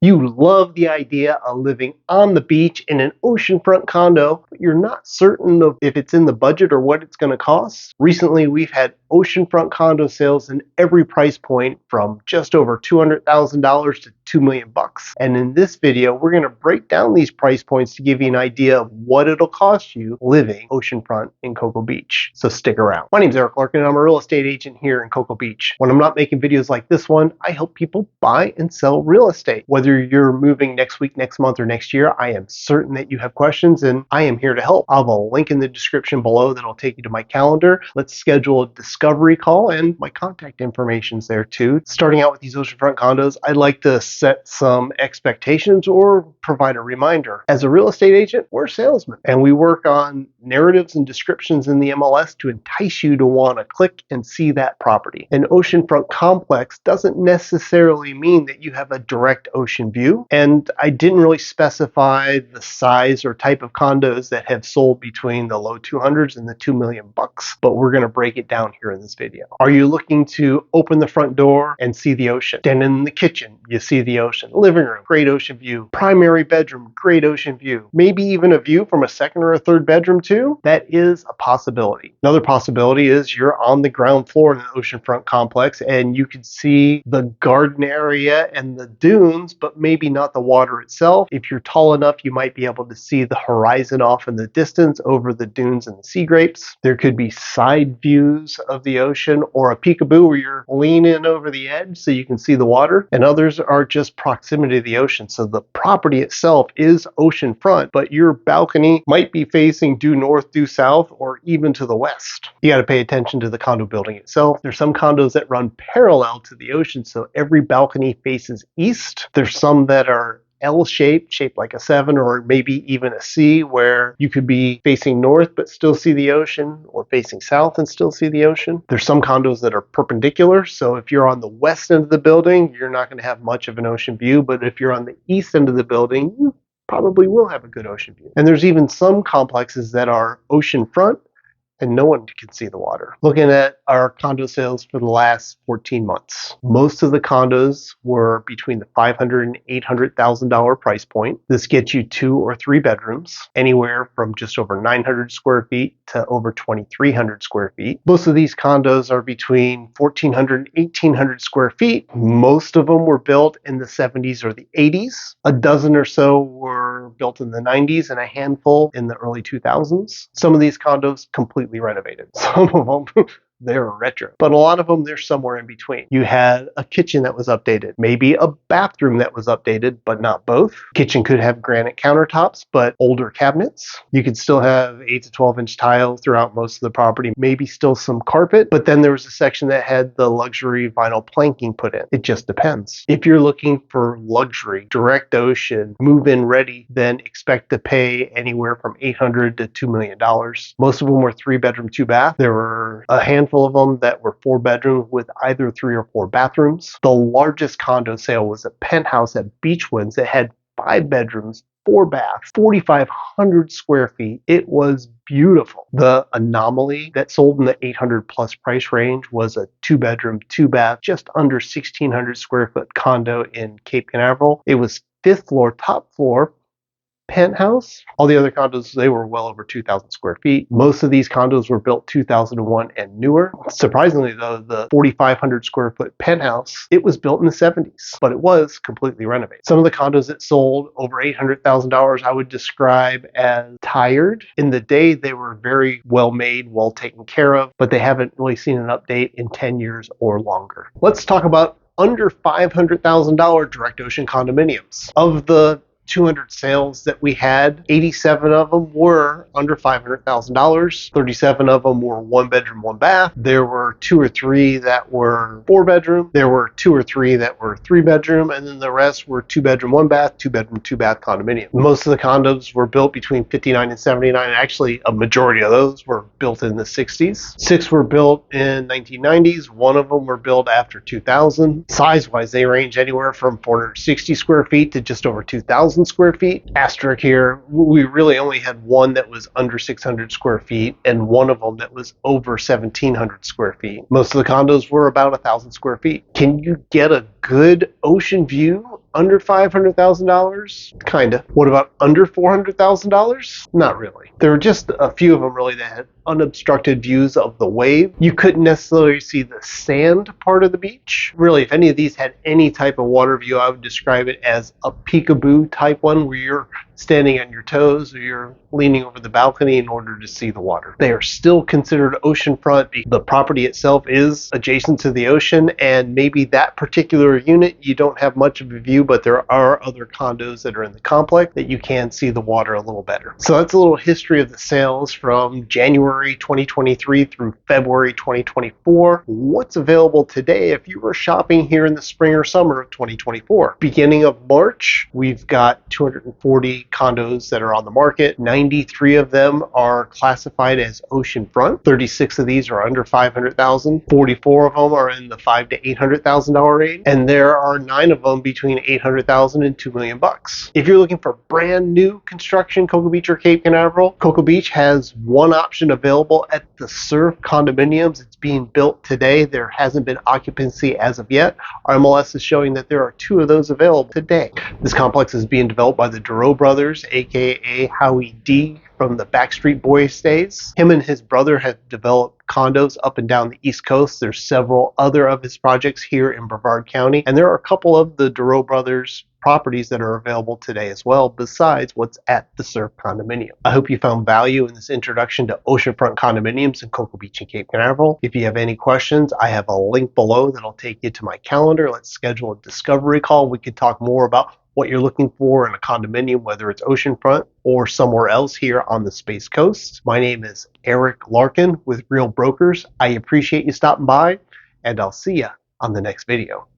You love the idea of living on the beach in an oceanfront condo, but you're not certain of if it's in the budget or what it's going to cost. Recently, we've had oceanfront condo sales in every price point from just over $200,000 to $2 million bucks. And in this video, we're going to break down these price points to give you an idea of what it'll cost you living oceanfront in Cocoa Beach. So stick around. My name is Eric Larkin, and I'm a real estate agent here in Cocoa Beach. When I'm not making videos like this one, I help people buy and sell real estate. Whether you're moving next week, next month, or next year, I am certain that you have questions and I am here to help. I'll have a link in the description below that'll take you to my calendar. Let's schedule a discovery call, and my contact information's there too. Starting out with these oceanfront condos, I'd like to set some expectations or provide a reminder. As a real estate agent, we're salesmen, and we work on narratives and descriptions in the MLS to entice you to want to click and see that property. An oceanfront complex doesn't necessarily mean that you have a direct ocean view, and I didn't really specify the size or type of condos that have sold between the low 200s and the 2 million bucks, but we're going to break it down here in this video. Are you looking to open the front door and see the ocean? Then in the kitchen, you see the ocean. Living room, great ocean view. Primary bedroom, great ocean view. Maybe even a view from a second or a third bedroom too? That is a possibility. Another possibility is you're on the ground floor in the oceanfront complex and you can see the garden area and the dunes, but maybe not the water itself. If you're tall enough, you might be able to see the horizon off in the distance over the dunes and the sea grapes. There could be side views of the ocean or a peekaboo where you're leaning over the edge so you can see the water. And others are just proximity to the ocean. So the property itself is oceanfront, but your balcony might be facing due north, due south, or even to the west. You got to pay attention to the condo building itself. There's some condos that run parallel to the ocean, so every balcony faces east. There's some that are L-shaped, shaped like a 7 or maybe even a C, where you could be facing north but still see the ocean, or facing south and still see the ocean. There's some condos that are perpendicular, so if you're on the west end of the building, you're not going to have much of an ocean view, but if you're on the east end of the building, you probably will have a good ocean view. And there's even some complexes that are oceanfront and no one can see the water. Looking at our condo sales for the last 14 months, most of the condos were between the $500,000 and $800,000 price point. This gets you 2 or 3 bedrooms, anywhere from just over 900 square feet to over 2,300 square feet. Most of these condos are between 1,400 and 1,800 square feet. Most of them were built in the 70s or the 80s. A dozen or so were built in the 90s and a handful in the early 2000s. Some of these condos completely renovated. Some of them they're retro, but a lot of them they're somewhere in between. You had a kitchen that was updated, maybe a bathroom that was updated, but not both. Kitchen could have granite countertops, but older cabinets. You could still have 8 to 12 inch tile throughout most of the property, maybe still some carpet, but then there was a section that had the luxury vinyl planking put in. It just depends. If you're looking for luxury, direct ocean, move-in ready, then expect to pay anywhere from $800,000 to $2 million. Most of them were 3-bedroom, 2-bath. There were a handful of them that were 4-bedroom with either 3 or 4 bathrooms. The largest condo sale was a penthouse at Beachwinds that had 5 bedrooms, 4 baths, 4,500 square feet. It was beautiful. The anomaly that sold in the 800 plus price range was a 2-bedroom, 2-bath, just under 1,600 square foot condo in Cape Canaveral. It was 5th floor, top floor, penthouse. All the other condos, they were well over 2,000 square feet. Most of these condos were built 2001 and newer. Surprisingly though, the 4,500 square foot penthouse, it was built in the 70s, but it was completely renovated. Some of the condos that sold over $800,000 I would describe as tired. In the day, they were very well made, well taken care of, but they haven't really seen an update in 10 years or longer. Let's talk about under $500,000 direct ocean condominiums. Of the 200 sales that we had, 87 of them were under $500,000. 37 of them were 1-bedroom, 1-bath. There were 2 or 3 that were 4-bedroom. There were 2 or 3 that were 3-bedroom, and then the rest were 2-bedroom, 1-bath, 2-bedroom, 2-bath condominium. Most of the condos were built between 59 and 79. Actually, a majority of those were built in the 60s. 6 were built in 1990s. 1 of them were built after 2000. Size-wise, they range anywhere from 460 square feet to just over 2,000 square feet. Asterisk here, we really only had 1 that was under 600 square feet and 1 of them that was over 1,700 square feet. Most of the condos were about 1,000 square feet. Can you get a good ocean view under $500,000? Kinda. What about under $400,000? Not really. There were just a few of them really that had unobstructed views of the wave. You couldn't necessarily see the sand part of the beach. Really, if any of these had any type of water view, I would describe it as a peekaboo type one where you're standing on your toes or you're leaning over the balcony in order to see the water. They are still considered oceanfront because the property itself is adjacent to the ocean, and maybe that particular unit you don't have much of a view, but there are other condos that are in the complex that you can see the water a little better. So that's a little history of the sales from January 2023 through February 2024. What's available today if you were shopping here in the spring or summer of 2024? Beginning of March, we've got 240 condos that are on the market. 93 of them are classified as oceanfront. 36 of these are under $500,000. 44 of them are in the $500,000 to $800,000 range, and there are 9 of them between $800,000 and $2 million. If you're looking for brand new construction, Cocoa Beach or Cape Canaveral, Cocoa Beach has one option available at the Surf Condominiums. It's being built today. There hasn't been occupancy as of yet. Our MLS is showing that there are 2 of those available today. This complex is being developed by the Duro brothers, aka Howie D from the Backstreet Boys days. Him and his brother have developed condos up and down the East Coast. There's several other of his projects here in Brevard County, and there are a couple of the Duro brothers properties that are available today as well, besides what's at the Surf Condominium. I hope you found value in this introduction to oceanfront condominiums in Cocoa Beach and Cape Canaveral. If you have any questions, I have a link below that'll take you to my calendar. Let's schedule a discovery call. We could talk more about what you're looking for in a condominium, whether it's oceanfront or somewhere else here on the Space Coast. My name is Eric Larkin with Real Brokers. I appreciate you stopping by, and I'll see you on the next video.